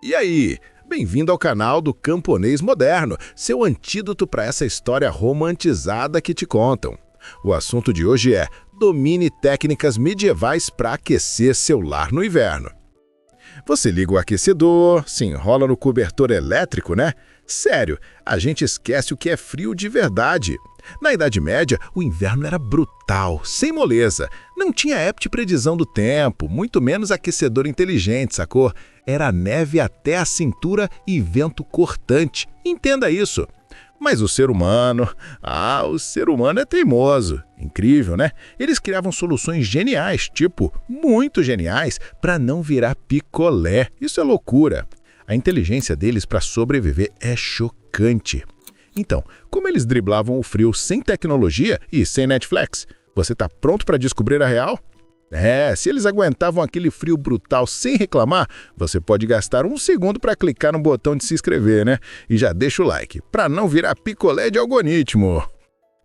E aí? Bem-vindo ao canal do Camponês Moderno, seu antídoto para essa história romantizada que te contam. O assunto de hoje é: domine técnicas medievais para aquecer seu lar no inverno. Você liga o aquecedor, se enrola no cobertor elétrico, né? Sério, a gente esquece o que é frio de verdade. Na Idade Média, o inverno era brutal, sem moleza. Não tinha app de predição do tempo, muito menos aquecedor inteligente, sacou? Era neve até a cintura e vento cortante. Entenda isso. Mas o ser humano é teimoso. Incrível, né? Eles criavam soluções geniais, muito geniais, para não virar picolé. Isso é loucura. A inteligência deles para sobreviver é chocante. Então, como eles driblavam o frio sem tecnologia e sem Netflix? Você tá pronto para descobrir a real? Se eles aguentavam aquele frio brutal sem reclamar, você pode gastar 1 segundo para clicar no botão de se inscrever, né? E já deixa o like, para não virar picolé de algoritmo.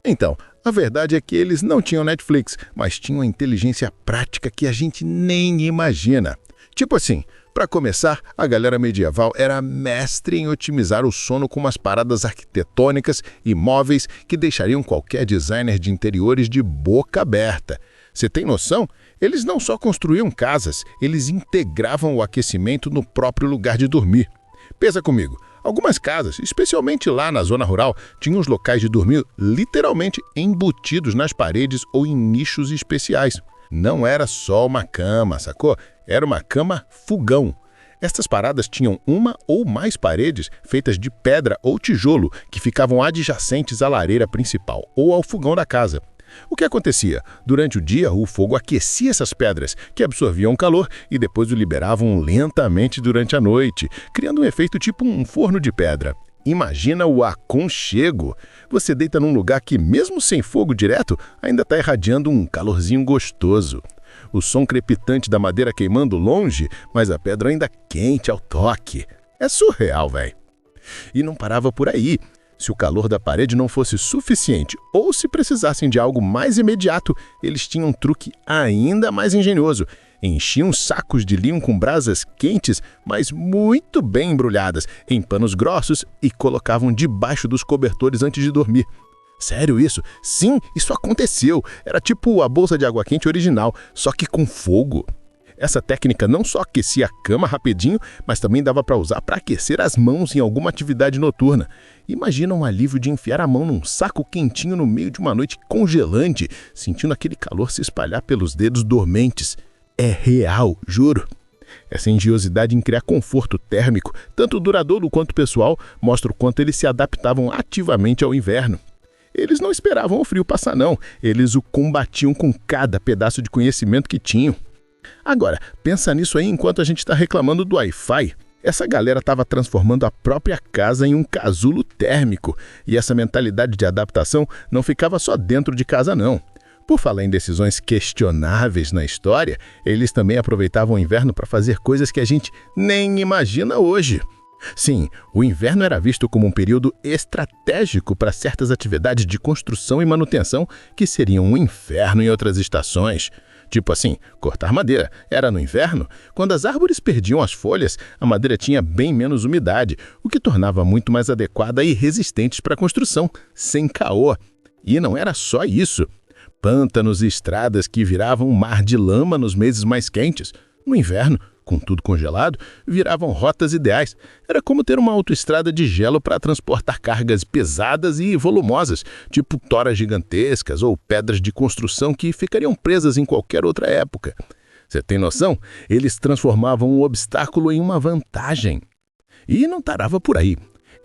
Então, a verdade é que eles não tinham Netflix, mas tinham a inteligência prática que a gente nem imagina. Tipo assim, para começar, a galera medieval era mestre em otimizar o sono com umas paradas arquitetônicas e móveis que deixariam qualquer designer de interiores de boca aberta. Você tem noção? Eles não só construíam casas, eles integravam o aquecimento no próprio lugar de dormir. Pensa comigo, algumas casas, especialmente lá na zona rural, tinham os locais de dormir literalmente embutidos nas paredes ou em nichos especiais. Não era só uma cama, sacou? Era uma cama-fogão. Estas paradas tinham uma ou mais paredes feitas de pedra ou tijolo que ficavam adjacentes à lareira principal ou ao fogão da casa. O que acontecia? Durante o dia, o fogo aquecia essas pedras, que absorviam calor e depois o liberavam lentamente durante a noite, criando um efeito tipo um forno de pedra. Imagina o aconchego! Você deita num lugar que, mesmo sem fogo direto, ainda está irradiando um calorzinho gostoso. O som crepitante da madeira queimando longe, mas a pedra ainda quente ao toque. É surreal, velho. E não parava por aí. Se o calor da parede não fosse suficiente ou se precisassem de algo mais imediato, eles tinham um truque ainda mais engenhoso. Enchiam sacos de linho com brasas quentes, mas muito bem embrulhadas, em panos grossos e colocavam debaixo dos cobertores antes de dormir. Sério isso? Sim, isso aconteceu. Era tipo a bolsa de água quente original, só que com fogo. Essa técnica não só aquecia a cama rapidinho, mas também dava para usar para aquecer as mãos em alguma atividade noturna. Imagina um alívio de enfiar a mão num saco quentinho no meio de uma noite congelante, sentindo aquele calor se espalhar pelos dedos dormentes. É real, juro. Essa engenhosidade em criar conforto térmico, tanto duradouro quanto pessoal, mostra o quanto eles se adaptavam ativamente ao inverno. Eles não esperavam o frio passar, não. Eles o combatiam com cada pedaço de conhecimento que tinham. Agora, pensa nisso aí enquanto a gente está reclamando do Wi-Fi. Essa galera estava transformando a própria casa em um casulo térmico. E essa mentalidade de adaptação não ficava só dentro de casa, não. Por falar em decisões questionáveis na história, eles também aproveitavam o inverno para fazer coisas que a gente nem imagina hoje. Sim, o inverno era visto como um período estratégico para certas atividades de construção e manutenção que seriam um inferno em outras estações. Tipo assim, cortar madeira era no inverno. Quando as árvores perdiam as folhas, a madeira tinha bem menos umidade, o que tornava muito mais adequada e resistentes para a construção, sem caô. E não era só isso. Pântanos e estradas que viravam um mar de lama nos meses mais quentes. No inverno, com tudo congelado, viravam rotas ideais. Era como ter uma autoestrada de gelo para transportar cargas pesadas e volumosas, tipo toras gigantescas ou pedras de construção que ficariam presas em qualquer outra época. Você tem noção? Eles transformavam um obstáculo em uma vantagem. E não parava por aí.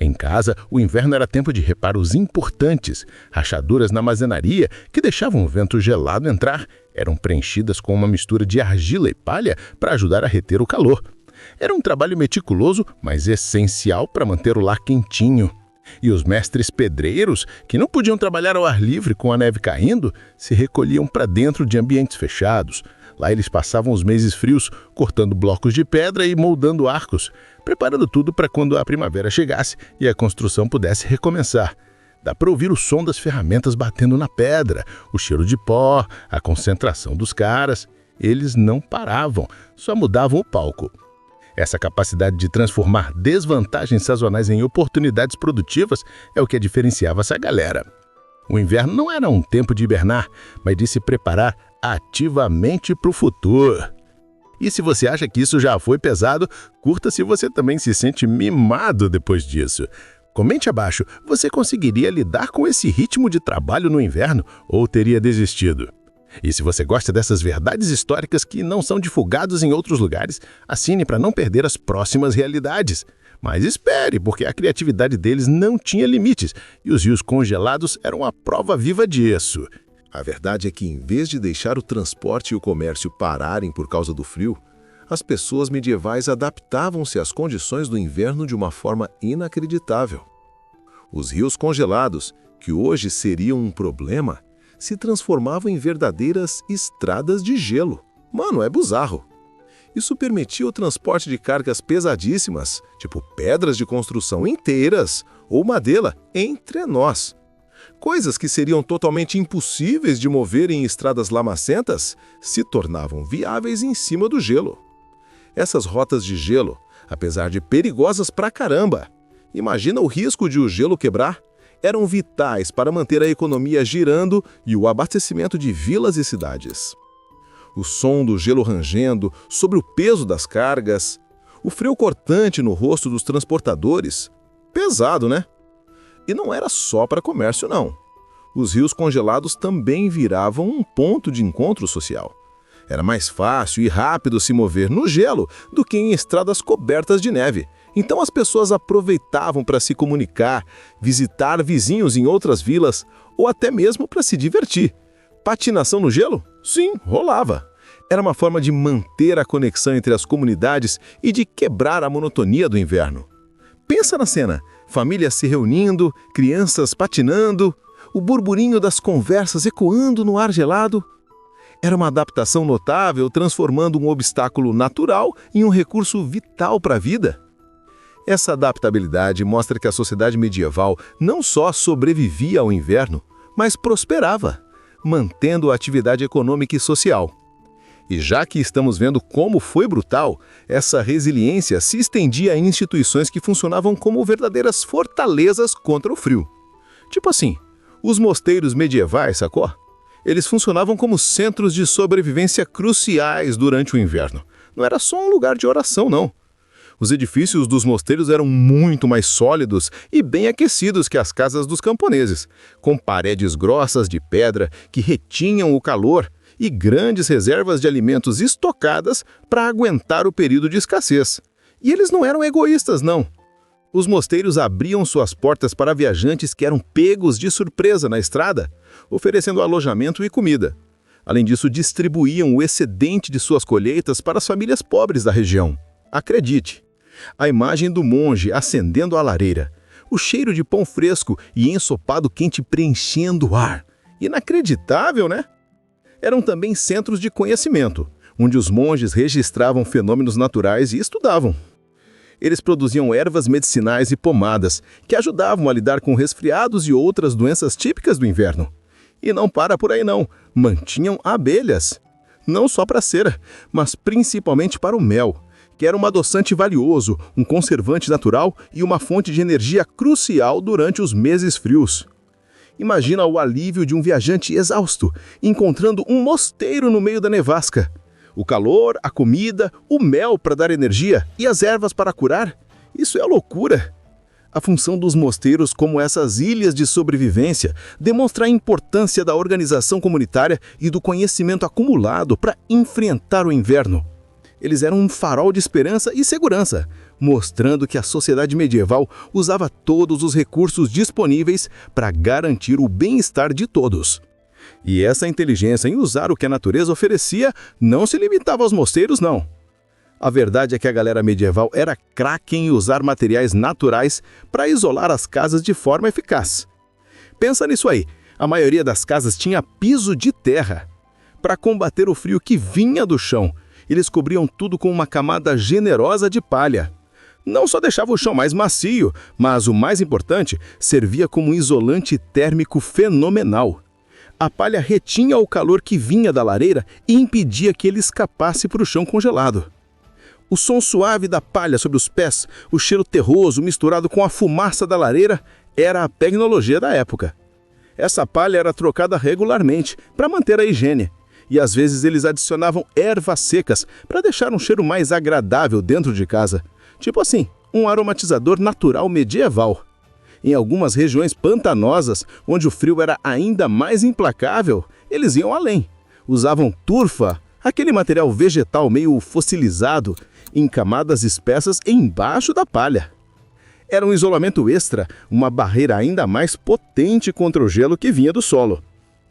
Em casa, o inverno era tempo de reparos importantes. Rachaduras na marcenaria, que deixavam o vento gelado entrar, eram preenchidas com uma mistura de argila e palha para ajudar a reter o calor. Era um trabalho meticuloso, mas essencial para manter o lar quentinho. E os mestres pedreiros, que não podiam trabalhar ao ar livre com a neve caindo, se recolhiam para dentro de ambientes fechados. Lá eles passavam os meses frios cortando blocos de pedra e moldando arcos, preparando tudo para quando a primavera chegasse e a construção pudesse recomeçar. Dá para ouvir o som das ferramentas batendo na pedra, o cheiro de pó, a concentração dos caras. Eles não paravam, só mudavam o palco. Essa capacidade de transformar desvantagens sazonais em oportunidades produtivas é o que diferenciava essa galera. O inverno não era um tempo de hibernar, mas de se preparar ativamente para o futuro. E se você acha que isso já foi pesado, curta se você também se sente mimado depois disso. Comente abaixo, você conseguiria lidar com esse ritmo de trabalho no inverno ou teria desistido? E se você gosta dessas verdades históricas que não são divulgadas em outros lugares, assine para não perder as próximas realidades. Mas espere, porque a criatividade deles não tinha limites e os rios congelados eram a prova viva disso. A verdade é que, em vez de deixar o transporte e o comércio pararem por causa do frio, as pessoas medievais adaptavam-se às condições do inverno de uma forma inacreditável. Os rios congelados, que hoje seriam um problema, se transformavam em verdadeiras estradas de gelo. Mano, é bizarro. Isso permitia o transporte de cargas pesadíssimas, tipo pedras de construção inteiras ou madeira, entre nós. Coisas que seriam totalmente impossíveis de mover em estradas lamacentas se tornavam viáveis em cima do gelo. Essas rotas de gelo, apesar de perigosas pra caramba, imagina o risco de o gelo quebrar, eram vitais para manter a economia girando e o abastecimento de vilas e cidades. O som do gelo rangendo sobre o peso das cargas, o frio cortante no rosto dos transportadores. Pesado, né? E não era só para comércio, não. Os rios congelados também viravam um ponto de encontro social. Era mais fácil e rápido se mover no gelo do que em estradas cobertas de neve. Então as pessoas aproveitavam para se comunicar, visitar vizinhos em outras vilas ou até mesmo para se divertir. Patinação no gelo? Sim, rolava. Era uma forma de manter a conexão entre as comunidades e de quebrar a monotonia do inverno. Pensa na cena, famílias se reunindo, crianças patinando, o burburinho das conversas ecoando no ar gelado. Era uma adaptação notável, transformando um obstáculo natural em um recurso vital para a vida. Essa adaptabilidade mostra que a sociedade medieval não só sobrevivia ao inverno, mas prosperava, mantendo a atividade econômica e social. E já que estamos vendo como foi brutal, essa resiliência se estendia a instituições que funcionavam como verdadeiras fortalezas contra o frio. Tipo assim, os mosteiros medievais, sacou? Eles funcionavam como centros de sobrevivência cruciais durante o inverno. Não era só um lugar de oração, não. Os edifícios dos mosteiros eram muito mais sólidos e bem aquecidos que as casas dos camponeses, com paredes grossas de pedra que retinham o calor e grandes reservas de alimentos estocadas para aguentar o período de escassez. E eles não eram egoístas, não. Os mosteiros abriam suas portas para viajantes que eram pegos de surpresa na estrada, oferecendo alojamento e comida. Além disso, distribuíam o excedente de suas colheitas para as famílias pobres da região. Acredite, a imagem do monge acendendo a lareira, o cheiro de pão fresco e ensopado quente preenchendo o ar. Inacreditável, né? Eram também centros de conhecimento, onde os monges registravam fenômenos naturais e estudavam. Eles produziam ervas medicinais e pomadas, que ajudavam a lidar com resfriados e outras doenças típicas do inverno. E não para por aí não, mantinham abelhas. Não só para a cera, mas principalmente para o mel, que era um adoçante valioso, um conservante natural e uma fonte de energia crucial durante os meses frios. Imagina o alívio de um viajante exausto, encontrando um mosteiro no meio da nevasca. O calor, a comida, o mel para dar energia e as ervas para curar. Isso é loucura. A função dos mosteiros como essas ilhas de sobrevivência demonstra a importância da organização comunitária e do conhecimento acumulado para enfrentar o inverno. Eles eram um farol de esperança e segurança, mostrando que a sociedade medieval usava todos os recursos disponíveis para garantir o bem-estar de todos. E essa inteligência em usar o que a natureza oferecia não se limitava aos mosteiros, não. A verdade é que a galera medieval era craque em usar materiais naturais para isolar as casas de forma eficaz. Pensa nisso aí, a maioria das casas tinha piso de terra. Para combater o frio que vinha do chão, eles cobriam tudo com uma camada generosa de palha. Não só deixava o chão mais macio, mas o mais importante, servia como um isolante térmico fenomenal. A palha retinha o calor que vinha da lareira e impedia que ele escapasse para o chão congelado. O som suave da palha sobre os pés, o cheiro terroso misturado com a fumaça da lareira, era a tecnologia da época. Essa palha era trocada regularmente para manter a higiene, e às vezes eles adicionavam ervas secas para deixar um cheiro mais agradável dentro de casa. Tipo assim, um aromatizador natural medieval. Em algumas regiões pantanosas, onde o frio era ainda mais implacável, eles iam além. Usavam turfa, aquele material vegetal meio fossilizado, em camadas espessas embaixo da palha. Era um isolamento extra, uma barreira ainda mais potente contra o gelo que vinha do solo.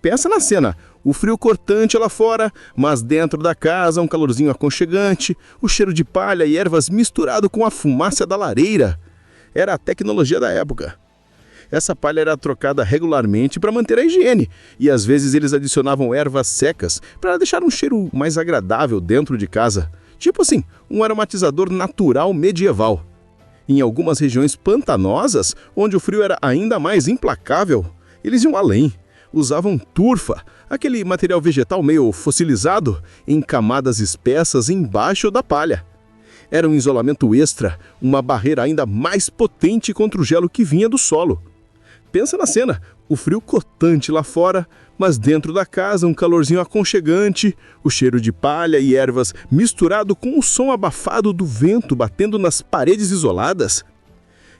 Pensa na cena, o frio cortante lá fora, mas dentro da casa um calorzinho aconchegante, o cheiro de palha e ervas misturado com a fumaça da lareira. Era a tecnologia da época. Essa palha era trocada regularmente para manter a higiene, e às vezes eles adicionavam ervas secas para deixar um cheiro mais agradável dentro de casa. Tipo assim, um aromatizador natural medieval. Em algumas regiões pantanosas, onde o frio era ainda mais implacável, eles iam além. Usavam turfa, aquele material vegetal meio fossilizado, em camadas espessas embaixo da palha. Era um isolamento extra, uma barreira ainda mais potente contra o gelo que vinha do solo. Pensa na cena, o frio cortante lá fora, mas dentro da casa um calorzinho aconchegante, o cheiro de palha e ervas misturado com o som abafado do vento batendo nas paredes isoladas.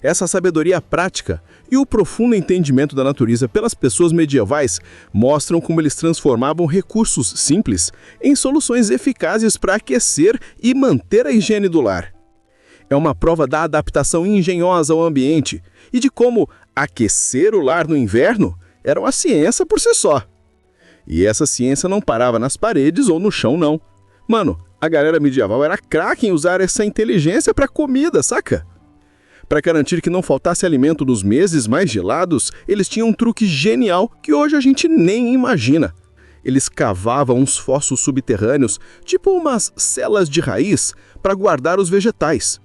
Essa sabedoria prática e o profundo entendimento da natureza pelas pessoas medievais mostram como eles transformavam recursos simples em soluções eficazes para aquecer e manter a higiene do lar. É uma prova da adaptação engenhosa ao ambiente e de como aquecer o lar no inverno era uma ciência por si só. E essa ciência não parava nas paredes ou no chão, não. Mano, a galera medieval era craque em usar essa inteligência para comida, saca? Para garantir que não faltasse alimento nos meses mais gelados, eles tinham um truque genial que hoje a gente nem imagina. Eles cavavam uns fossos subterrâneos, tipo umas celas de raiz, para guardar os vegetais.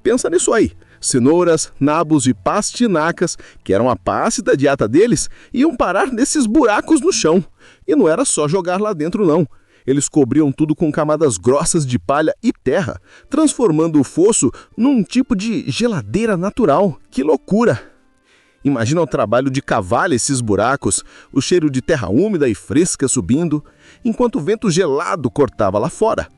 Pensa nisso aí. Cenouras, nabos e pastinacas, que eram a passe da dieta deles, iam parar nesses buracos no chão. E não era só jogar lá dentro, não. Eles cobriam tudo com camadas grossas de palha e terra, transformando o fosso num tipo de geladeira natural. Que loucura! Imagina o trabalho de cavar esses buracos, o cheiro de terra úmida e fresca subindo, enquanto o vento gelado cortava lá fora.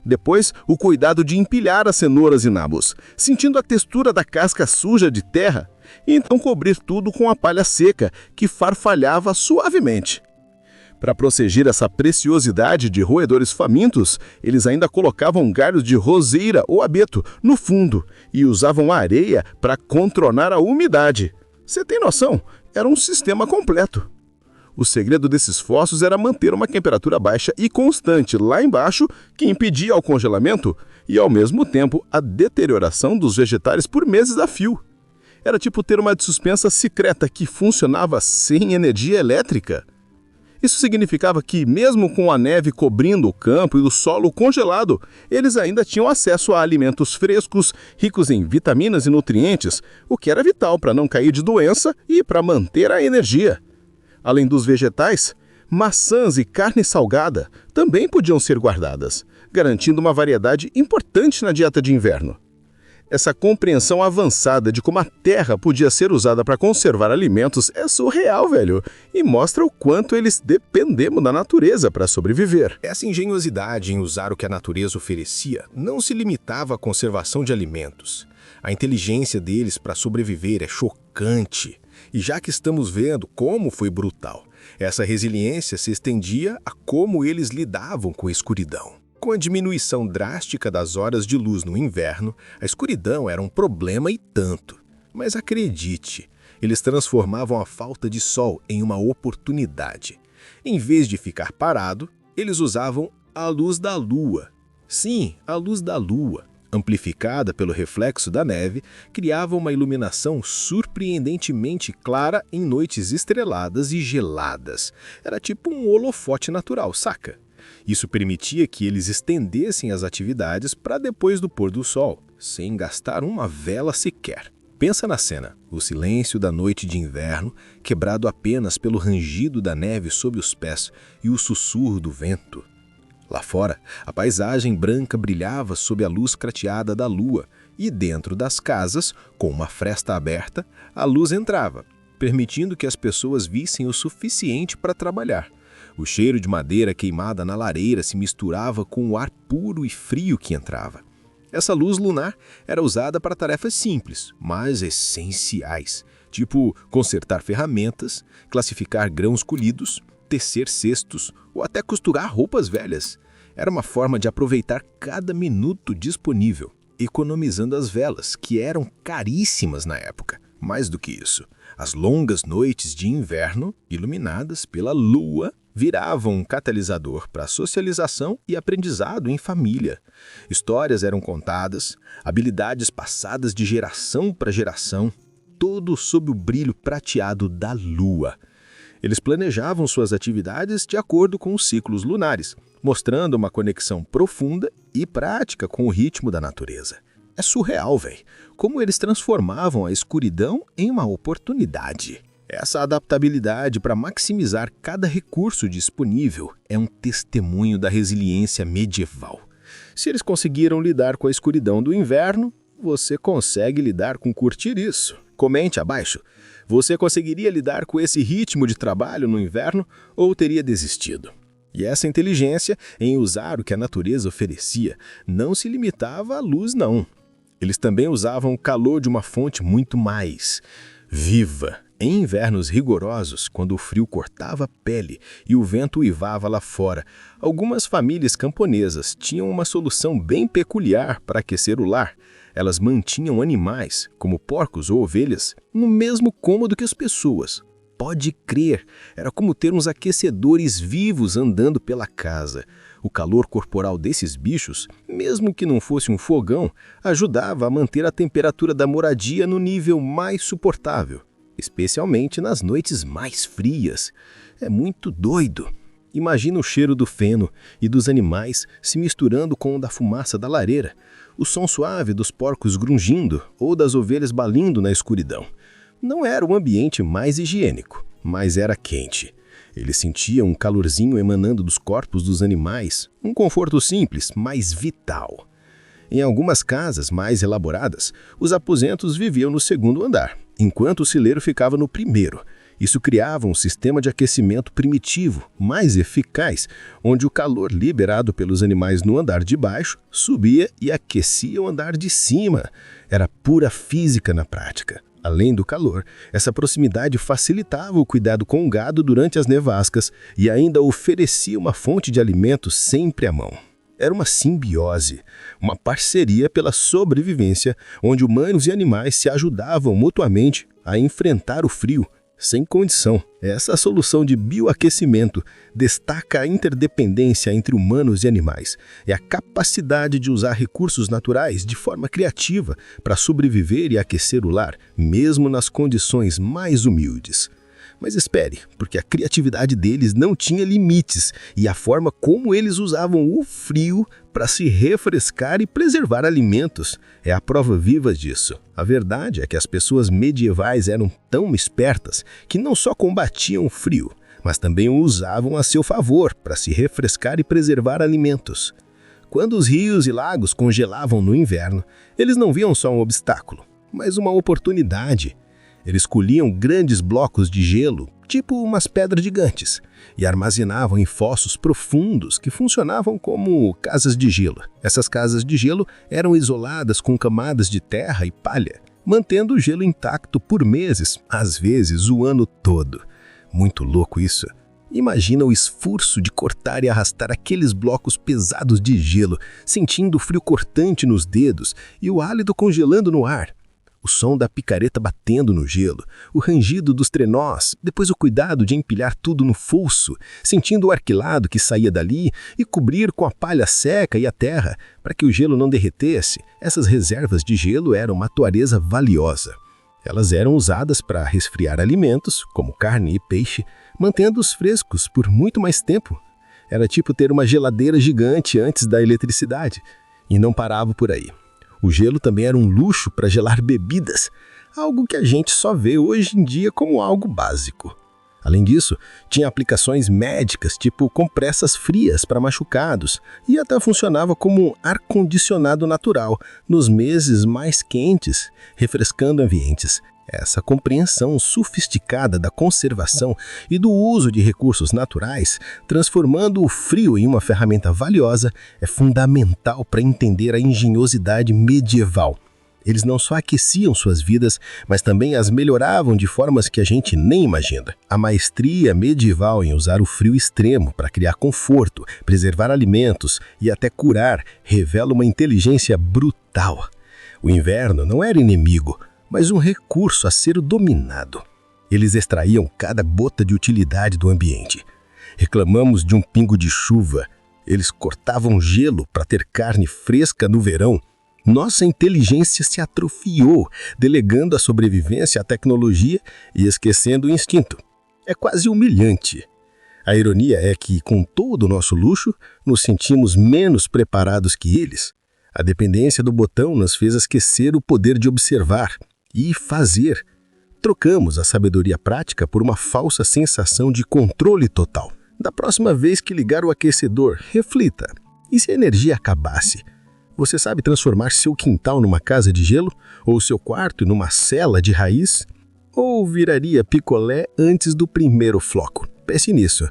Depois, o cuidado de empilhar as cenouras e nabos, sentindo a textura da casca suja de terra, e então cobrir tudo com a palha seca, que farfalhava suavemente. Para prosseguir essa preciosidade de roedores famintos, eles ainda colocavam galhos de roseira ou abeto no fundo e usavam areia para contornar a umidade. Você tem noção? Era um sistema completo. O segredo desses fossos era manter uma temperatura baixa e constante lá embaixo, que impedia o congelamento e, ao mesmo tempo, a deterioração dos vegetais por meses a fio. Era tipo ter uma despensa secreta que funcionava sem energia elétrica. Isso significava que, mesmo com a neve cobrindo o campo e o solo congelado, eles ainda tinham acesso a alimentos frescos, ricos em vitaminas e nutrientes, o que era vital para não cair de doença e para manter a energia. Além dos vegetais, maçãs e carne salgada também podiam ser guardadas, garantindo uma variedade importante na dieta de inverno. Essa compreensão avançada de como a terra podia ser usada para conservar alimentos é surreal, velho, e mostra o quanto eles dependemos da natureza para sobreviver. Essa engenhosidade em usar o que a natureza oferecia não se limitava à conservação de alimentos. A inteligência deles para sobreviver é chocante. E já que estamos vendo como foi brutal, essa resiliência se estendia a como eles lidavam com a escuridão. Com a diminuição drástica das horas de luz no inverno, a escuridão era um problema e tanto. Mas acredite, eles transformavam a falta de sol em uma oportunidade. Em vez de ficar parado, eles usavam a luz da lua. Sim, a luz da lua, amplificada pelo reflexo da neve, criava uma iluminação surpreendentemente clara em noites estreladas e geladas. Era tipo um holofote natural, saca? Isso permitia que eles estendessem as atividades para depois do pôr do sol, sem gastar uma vela sequer. Pensa na cena, o silêncio da noite de inverno, quebrado apenas pelo rangido da neve sob os pés e o sussurro do vento. Lá fora, a paisagem branca brilhava sob a luz prateada da lua, e dentro das casas, com uma fresta aberta, a luz entrava, permitindo que as pessoas vissem o suficiente para trabalhar. O cheiro de madeira queimada na lareira se misturava com o ar puro e frio que entrava. Essa luz lunar era usada para tarefas simples, mas essenciais, tipo consertar ferramentas, classificar grãos colhidos, tecer cestos ou até costurar roupas velhas. Era uma forma de aproveitar cada minuto disponível, economizando as velas, que eram caríssimas na época. Mais do que isso, as longas noites de inverno, iluminadas pela lua, viravam um catalisador para a socialização e aprendizado em família. Histórias eram contadas, habilidades passadas de geração para geração, tudo sob o brilho prateado da lua. Eles planejavam suas atividades de acordo com os ciclos lunares, mostrando uma conexão profunda e prática com o ritmo da natureza. É surreal, velho, como eles transformavam a escuridão em uma oportunidade. Essa adaptabilidade para maximizar cada recurso disponível é um testemunho da resiliência medieval. Se eles conseguiram lidar com a escuridão do inverno, você consegue lidar com curtir isso. Comente abaixo. Você conseguiria lidar com esse ritmo de trabalho no inverno ou teria desistido? E essa inteligência em usar o que a natureza oferecia não se limitava à luz, não. Eles também usavam o calor de uma fonte muito mais viva. Em invernos rigorosos, quando o frio cortava a pele e o vento uivava lá fora, algumas famílias camponesas tinham uma solução bem peculiar para aquecer o lar. Elas mantinham animais, como porcos ou ovelhas, no mesmo cômodo que as pessoas. Pode crer, era como ter uns aquecedores vivos andando pela casa. O calor corporal desses bichos, mesmo que não fosse um fogão, ajudava a manter a temperatura da moradia no nível mais suportável, especialmente nas noites mais frias. É muito doido. Imagina o cheiro do feno e dos animais se misturando com o da fumaça da lareira, o som suave dos porcos grungindo ou das ovelhas balindo na escuridão. Não era o ambiente mais higiênico, mas era quente. Eles sentiam um calorzinho emanando dos corpos dos animais, um conforto simples, mas vital. Em algumas casas mais elaboradas, os aposentos viviam no segundo andar, enquanto o celeiro ficava no primeiro. Isso criava um sistema de aquecimento primitivo, mais eficaz, onde o calor liberado pelos animais no andar de baixo subia e aquecia o andar de cima. Era pura física na prática. Além do calor, essa proximidade facilitava o cuidado com o gado durante as nevascas e ainda oferecia uma fonte de alimento sempre à mão. Era uma simbiose, uma parceria pela sobrevivência, onde humanos e animais se ajudavam mutuamente a enfrentar o frio, sem condição. Essa solução de bioaquecimento destaca a interdependência entre humanos e animais e a capacidade de usar recursos naturais de forma criativa para sobreviver e aquecer o lar, mesmo nas condições mais humildes. Mas espere, porque a criatividade deles não tinha limites e a forma como eles usavam o frio para se refrescar e preservar alimentos é a prova viva disso. A verdade é que as pessoas medievais eram tão espertas que não só combatiam o frio, mas também o usavam a seu favor para se refrescar e preservar alimentos. Quando os rios e lagos congelavam no inverno, eles não viam só um obstáculo, mas uma oportunidade. Eles colhiam grandes blocos de gelo, tipo umas pedras gigantes, e armazenavam em fossos profundos que funcionavam como casas de gelo. Essas casas de gelo eram isoladas com camadas de terra e palha, mantendo o gelo intacto por meses, às vezes o ano todo. Muito louco isso. Imagina o esforço de cortar e arrastar aqueles blocos pesados de gelo, sentindo o frio cortante nos dedos e o hálito congelando no ar. O som da picareta batendo no gelo, o rangido dos trenós, depois o cuidado de empilhar tudo no fosso, sentindo o arquilado que saía dali e cobrir com a palha seca e a terra para que o gelo não derretesse. Essas reservas de gelo eram uma toareza valiosa. Elas eram usadas para resfriar alimentos, como carne e peixe, mantendo-os frescos por muito mais tempo. Era tipo ter uma geladeira gigante antes da eletricidade. E não parava por aí. O gelo também era um luxo para gelar bebidas, algo que a gente só vê hoje em dia como algo básico. Além disso, tinha aplicações médicas, tipo compressas frias para machucados, e até funcionava como um ar-condicionado natural nos meses mais quentes, refrescando ambientes. Essa compreensão sofisticada da conservação e do uso de recursos naturais, transformando o frio em uma ferramenta valiosa, é fundamental para entender a engenhosidade medieval. Eles não só aqueciam suas vidas, mas também as melhoravam de formas que a gente nem imagina. A maestria medieval em usar o frio extremo para criar conforto, preservar alimentos e até curar revela uma inteligência brutal. O inverno não era inimigo, mas um recurso a ser dominado. Eles extraíam cada gota de utilidade do ambiente. Reclamamos de um pingo de chuva. Eles cortavam gelo para ter carne fresca no verão. Nossa inteligência se atrofiou, delegando a sobrevivência à tecnologia e esquecendo o instinto. É quase humilhante. A ironia é que, com todo o nosso luxo, nos sentimos menos preparados que eles. A dependência do botão nos fez esquecer o poder de observar e fazer. Trocamos a sabedoria prática por uma falsa sensação de controle total. Da próxima vez que ligar o aquecedor, reflita. E se a energia acabasse? Você sabe transformar seu quintal numa casa de gelo? Ou seu quarto numa cela de raiz? Ou viraria picolé antes do primeiro floco? Pense nisso.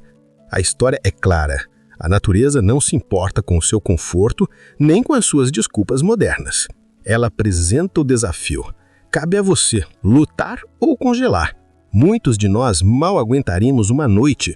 A história é clara. A natureza não se importa com o seu conforto, nem com as suas desculpas modernas. Ela apresenta o desafio. Cabe a você lutar ou congelar. Muitos de nós mal aguentaríamos uma noite